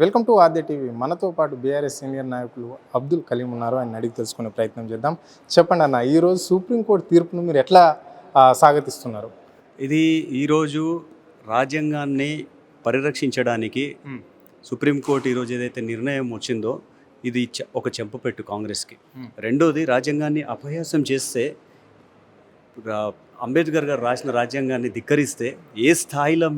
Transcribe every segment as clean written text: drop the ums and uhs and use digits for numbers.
Welcome to Aadya TV. మనతో పాటు BRS senior నాయకులు అబ్దుల్ కలీం ఉన్నారు. ఆయన అడిగి తెలుసుకునే ప్రయత్నం చేద్దాం. చెప్పండి అన్న, ఈరోజు సుప్రీంకోర్టు తీర్పును మీరు ఎట్లా స్వాగతిస్తున్నారు? ఇది ఈరోజు రాజ్యాంగాన్ని పరిరక్షించడానికి సుప్రీంకోర్టు ఈరోజు ఏదైతే నిర్ణయం వచ్చిందో ఇది ఒక చెంపపెట్టు కాంగ్రెస్కి. రెండోది, రాజ్యాంగాన్ని అపహాస్యం చేస్తే, అంబేద్కర్ గారు రాసిన రాజ్యాంగాన్ని ధిక్కరిస్తే ఏ స్థాయిలో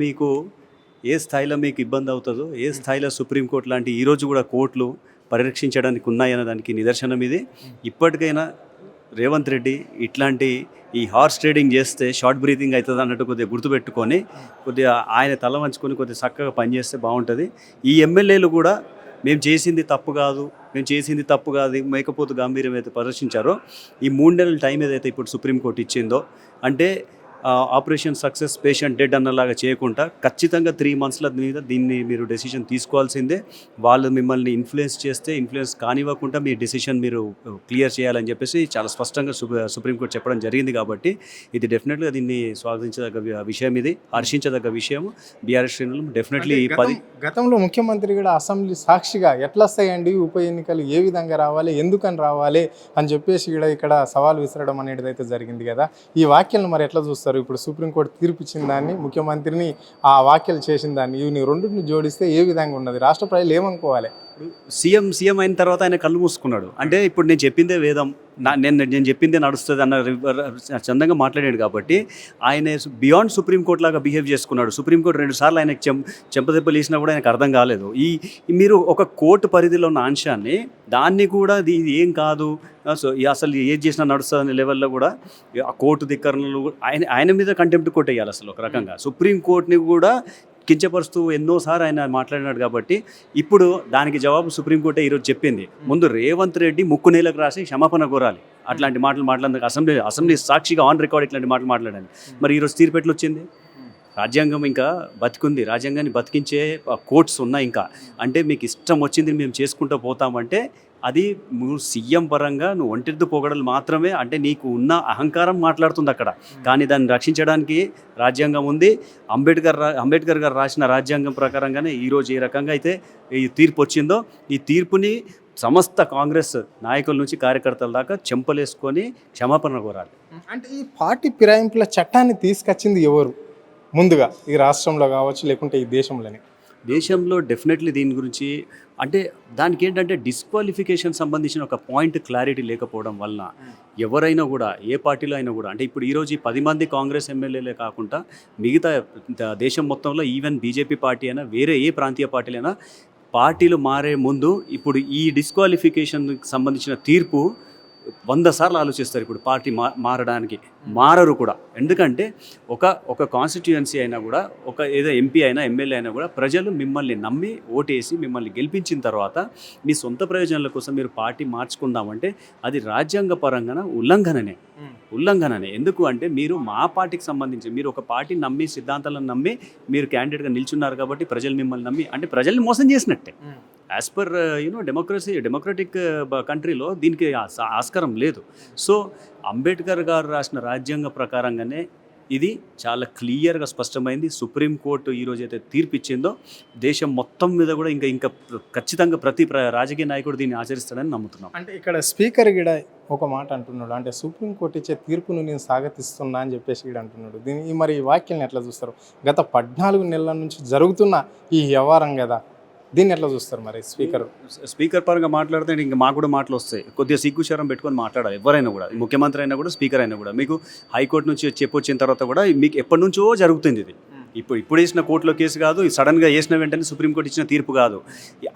మీకు ఇబ్బంది అవుతుందో, ఏ స్థాయిలో సుప్రీంకోర్టు లాంటి ఈరోజు కూడా కోర్టులు పరిరక్షించడానికి ఉన్నాయన్న దానికి నిదర్శనం ఇది. ఇప్పటికైనా రేవంత్ రెడ్డి ఇట్లాంటి ఈ హార్స్ ట్రేడింగ్ చేస్తే షార్ట్ బ్రీతింగ్ అవుతుంది అన్నట్టు కొద్దిగా గుర్తుపెట్టుకొని కొద్దిగా ఆయన తల వంచుకొని కొద్దిగా చక్కగా పనిచేస్తే బాగుంటుంది. ఈ ఎమ్మెల్యేలు కూడా మేము చేసింది తప్పు కాదు మేకపోతు గాంభీర్యం అయితే ప్రదర్శించారో, ఈ 3 నెలల టైం ఏదైతే ఇప్పుడు సుప్రీంకోర్టు ఇచ్చిందో, అంటే ఆపరేషన్ సక్సెస్ పేషెంట్ డెడ్ అన్నలాగా చేయకుండా ఖచ్చితంగా 3 మంత్స్ల మీద దీన్ని మీరు డెసిషన్ తీసుకోవాల్సిందే. వాళ్ళు మిమ్మల్ని ఇన్ఫ్లుయెన్స్ కానివ్వకుండా మీ డెసిషన్ మీరు క్లియర్ చేయాలని చెప్పేసి చాలా స్పష్టంగా సుప్రీంకోర్టు చెప్పడం జరిగింది. కాబట్టి ఇది డెఫినెట్గా దీన్ని స్వాగతించదగ్గ విషయం, ఇది హర్షించదగ్గ విషయం. బీఆర్ఎస్ శ్రేణులు డెఫినెట్లీ గతంలో ముఖ్యమంత్రి కూడా అసెంబ్లీ సాక్షిగా ఎట్లా వస్తాయండి ఉప ఎన్నికలు, ఏ విధంగా రావాలి, ఎందుకని రావాలి అని చెప్పేసి కూడా ఇక్కడ సవాల్ విసరడం అనేది అయితే జరిగింది కదా. ఈ వాక్యాలను మరి ఎట్లా చూస్తారు? ఇప్పుడు సుప్రీంకోర్టు తీర్పు ఇచ్చిన దాన్ని, ముఖ్యమంత్రిని ఆ వ్యాఖ్యలు చేసిన దాన్ని, ఇవి రెండింటిని జోడిస్తే ఏ విధంగా ఉన్నది? రాష్ట్ర ప్రజలు ఏమనుకోవాలి? సీఎం అయిన తర్వాత ఆయన కళ్ళు మూసుకున్నాడు. అంటే ఇప్పుడు నేను చెప్పిందే వేదం, నేను చెప్పిందే నడుస్తుంది అన్న చందంగా మాట్లాడాడు. కాబట్టి ఆయన బియాండ్ సుప్రీంకోర్టు లాగా బిహేవ్ చేసుకున్నాడు. సుప్రీంకోర్టు 2 సార్లు ఆయనకు చెంపదెబ్బలు వేసినా కూడా ఆయనకు అర్థం కాలేదు. మీరు ఒక కోర్టు పరిధిలో ఉన్న అంశాన్ని, దాన్ని కూడా ఇది ఏం కాదు, సో అసలు ఏది చేసినా నడుస్తుంది అనే లెవెల్లో కూడా ఆ కోర్టు ధిక్కరణలు ఆయన మీద కంటెంప్ట్ కొట్టేయాలి. అసలు ఒక రకంగా సుప్రీంకోర్టుని కూడా కించపరుస్తూ ఎన్నోసార్లు ఆయన మాట్లాడినాడు. కాబట్టి ఇప్పుడు దానికి జవాబు సుప్రీంకోర్టే ఈరోజు చెప్పింది. ముందు రేవంత్ రెడ్డి ముక్కు నేలకు రాసి క్షమాపణ కోరాలి. అట్లాంటి మాటలు మాట్లాడడానికి అసెంబ్లీ సాక్షిగా ఆన్ రికార్డ్ ఇట్లాంటి మాటలు మాట్లాడాలి. మరి ఈరోజు తీర్పు ఎట్లా వచ్చింది? రాజ్యాంగం ఇంకా బతికుంది, రాజ్యాంగాన్ని బతికించే కోర్ట్స్ ఉన్నాయి ఇంకా. అంటే మీకు ఇష్టం వచ్చింది మేము చేసుకుంటూ పోతామంటే అది నువ్వు సీఎం పరంగా నువ్వు ఒంటెద్దు పొగడలు మాత్రమే, అంటే నీకు ఉన్న అహంకారం మాట్లాడుతుంది అక్కడ. కానీ దాన్ని రక్షించడానికి రాజ్యాంగం ఉంది. అంబేద్కర్ గారు రాసిన రాజ్యాంగం ప్రకారంగానే ఈరోజు ఏ రకంగా అయితే ఈ తీర్పు వచ్చిందో, ఈ తీర్పుని సమస్త కాంగ్రెస్ నాయకుల నుంచి కార్యకర్తల దాకా చెంపలేసుకొని క్షమాపణ కోరాలి. అంటే ఈ పార్టీ ఫిరాయింపుల చట్టాన్ని తీసుకొచ్చింది ఎవరు ముందుగా? ఈ రాష్ట్రంలో కావచ్చు, లేకుంటే ఈ దేశంలో డెఫినెట్లీ దీని గురించి, అంటే దానికి ఏంటంటే డిస్క్వాలిఫికేషన్ సంబంధించిన ఒక పాయింట్ క్లారిటీ లేకపోవడం వలన ఎవరైనా కూడా, ఏ పార్టీలో అయినా కూడా, అంటే ఇప్పుడు ఈరోజు ఈ 10 మంది కాంగ్రెస్ ఎమ్మెల్యేలే కాకుండా మిగతా దేశం మొత్తంలో ఈవెన్ బీజేపీ పార్టీ అయినా, వేరే ఏ ప్రాంతీయ పార్టీలైనా, పార్టీలు మారే ముందు ఇప్పుడు ఈ డిస్క్వాలిఫికేషన్కి సంబంధించిన తీర్పు 100 సార్లు ఆలోచిస్తారు. ఇప్పుడు పార్టీ మారడానికి మారరు కూడా. ఎందుకంటే ఒక కాన్స్టిట్యుయెన్సీ అయినా కూడా, ఒక ఏదో ఎంపీ అయినా ఎమ్మెల్యే అయినా కూడా, ప్రజలు మిమ్మల్ని నమ్మి ఓటేసి మిమ్మల్ని గెలిపించిన తర్వాత మీ సొంత ప్రయోజనాల కోసం మీరు పార్టీ మార్చుకుందామంటే అది రాజ్యాంగ పరంగా ఉల్లంఘననే. ఎందుకు అంటే మీరు మా పార్టీకి సంబంధించి, మీరు ఒక పార్టీని నమ్మి, సిద్ధాంతాలను నమ్మి మీరు క్యాండిడేట్గా నిల్చున్నారు. కాబట్టి ప్రజలు మిమ్మల్ని నమ్మి, అంటే ప్రజల్ని మోసం చేసినట్టే. యాజ్ పర్ డెమోక్రటిక్ కంట్రీలో దీనికి ఆస్కారం లేదు. సో అంబేద్కర్ గారు రాసిన రాజ్యాంగ ప్రకారంగానే ఇది చాలా క్లియర్గా స్పష్టమైంది. సుప్రీంకోర్టు ఈరోజు అయితే తీర్పు ఇచ్చిందో దేశం మొత్తం మీద కూడా ఇంకా ఖచ్చితంగా ప్రతి రాజకీయ నాయకుడు దీన్ని ఆచరిస్తాడని నమ్ముతున్నాం. అంటే ఇక్కడ స్పీకర్ కూడా ఒక మాట అంటున్నాడు, అంటే సుప్రీంకోర్టు ఇచ్చే తీర్పును నేను స్వాగతిస్తున్నా అని చెప్పేసి కూడా అంటున్నాడు. దీన్ని మరి ఈ వాక్యాలను ఎట్లా చూస్తారు? గత 14 నెలల నుంచి జరుగుతున్న ఈ వ్యవహారం కదా, దీన్ని ఎట్లా చూస్తారు మరి? స్పీకర్ పరంగా మాట్లాడితే ఇంకా మాకు కూడా మాటలు వస్తాయి. కొద్దిగా సిగ్గుచారం పెట్టుకొని మాట్లాడాలి ఎవరైనా కూడా, ముఖ్యమంత్రి అయినా కూడా, స్పీకర్ అయినా కూడా. మీకు హైకోర్టు నుంచి చెప్పొచ్చిన తర్వాత కూడా మీకు ఎప్పటి నుంచో జరుగుతుంది ఇది. ఇప్పుడు వేసిన కోర్టులో కేసు కాదు, సడన్గా వేసిన వెంటనే సుప్రీంకోర్టు ఇచ్చిన తీర్పు కాదు.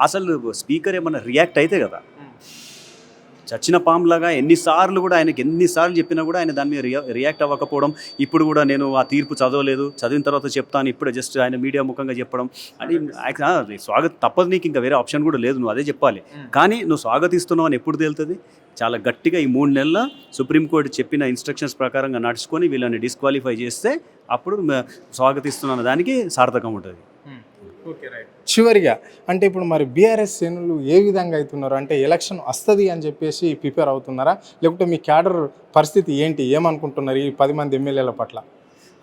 అసలు స్పీకర్ ఏమన్నా రియాక్ట్ అయితే కదా, చచ్చిన పాములాగా ఎన్నిసార్లు చెప్పినా కూడా ఆయన దాని మీద రియాక్ట్ అవ్వకపోవడం. ఇప్పుడు కూడా నేను ఆ తీర్పు చదివిన తర్వాత చెప్తాను, ఇప్పుడే జస్ట్ ఆయన మీడియా ముఖంగా చెప్పడం అని తప్పదు. నీకు ఇంకా వేరే ఆప్షన్ కూడా లేదు, నువ్వు అదే చెప్పాలి. కానీ నువ్వు స్వాగతిస్తున్నావు అని ఎప్పుడు తేలుతుంది? చాలా గట్టిగా ఈ 3 నెలల సుప్రీంకోర్టు చెప్పిన ఇన్స్ట్రక్షన్స్ ప్రకారంగా నడుచుకొని వీళ్ళని డిస్క్వాలిఫై చేస్తే అప్పుడు స్వాగతిస్తున్న దానికి సార్థకం ఉంటుంది. Okay, right. చివరిగా అంటే ఇప్పుడు మరి బీఆర్ఎస్ శ్రేణులు ఏ విధంగా అవుతున్నారు? అంటే ఎలక్షన్ వస్తుంది అని చెప్పేసి ప్రిపేర్ అవుతున్నారా, లేకుంటే మీ క్యాడర్ పరిస్థితి ఏంటి, ఏమనుకుంటున్నారు ఈ 10 మంది ఎమ్మెల్యేల పట్ల?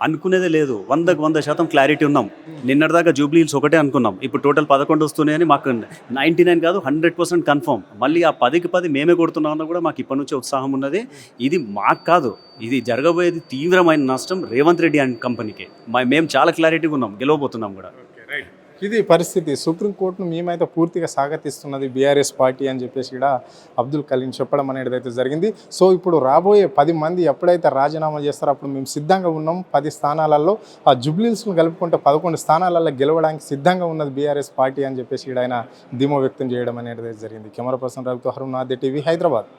అనుకునేదే లేదు. 100% క్లారిటీ ఉన్నాం. నిన్నటిదాకా జూబ్లీ హిల్స్ ఒకటే అనుకున్నాం. ఇప్పుడు టోటల్ 11 వస్తున్నాయని మాకు 99 కాదు 100% కన్ఫర్మ్. మళ్ళీ ఆ 10కి 10 మేమే కొడుతున్నామన్నా కూడా మాకు ఇప్పటి నుంచే ఉత్సాహం ఉన్నది. ఇది మాకు కాదు, ఇది జరగబోయేది తీవ్రమైన నష్టం రేవంత్ రెడ్డి అండ్ కంపెనీకి. మేము చాలా క్లారిటీగా ఉన్నాం, గెలవబోతున్నాం కూడా. ఇది పరిస్థితి. సుప్రీంకోర్టును మేమైతే పూర్తిగా స్వాగతిస్తున్నది బీఆర్ఎస్ పార్టీ అని చెప్పేసి కూడా అబ్దుల్ కలీం చెప్పడం అనేది అయితే జరిగింది. సో ఇప్పుడు రాబోయే 10 మంది ఎప్పుడైతే రాజీనామా చేస్తారో అప్పుడు మేము సిద్ధంగా ఉన్నాం. 10 స్థానాలలో ఆ జుబ్లీహిల్స్ను కలుపుకుంటే 11 స్థానాలలో గెలవడానికి సిద్ధంగా ఉన్నది బీఆర్ఎస్ పార్టీ అని చెప్పేసి కూడా ఆయన ధీమా వ్యక్తం చేయడం అనేది అయితే జరిగింది. కెమెరా పర్సన్ రవితో హరునాథ్ టీవీ, హైదరాబాద్.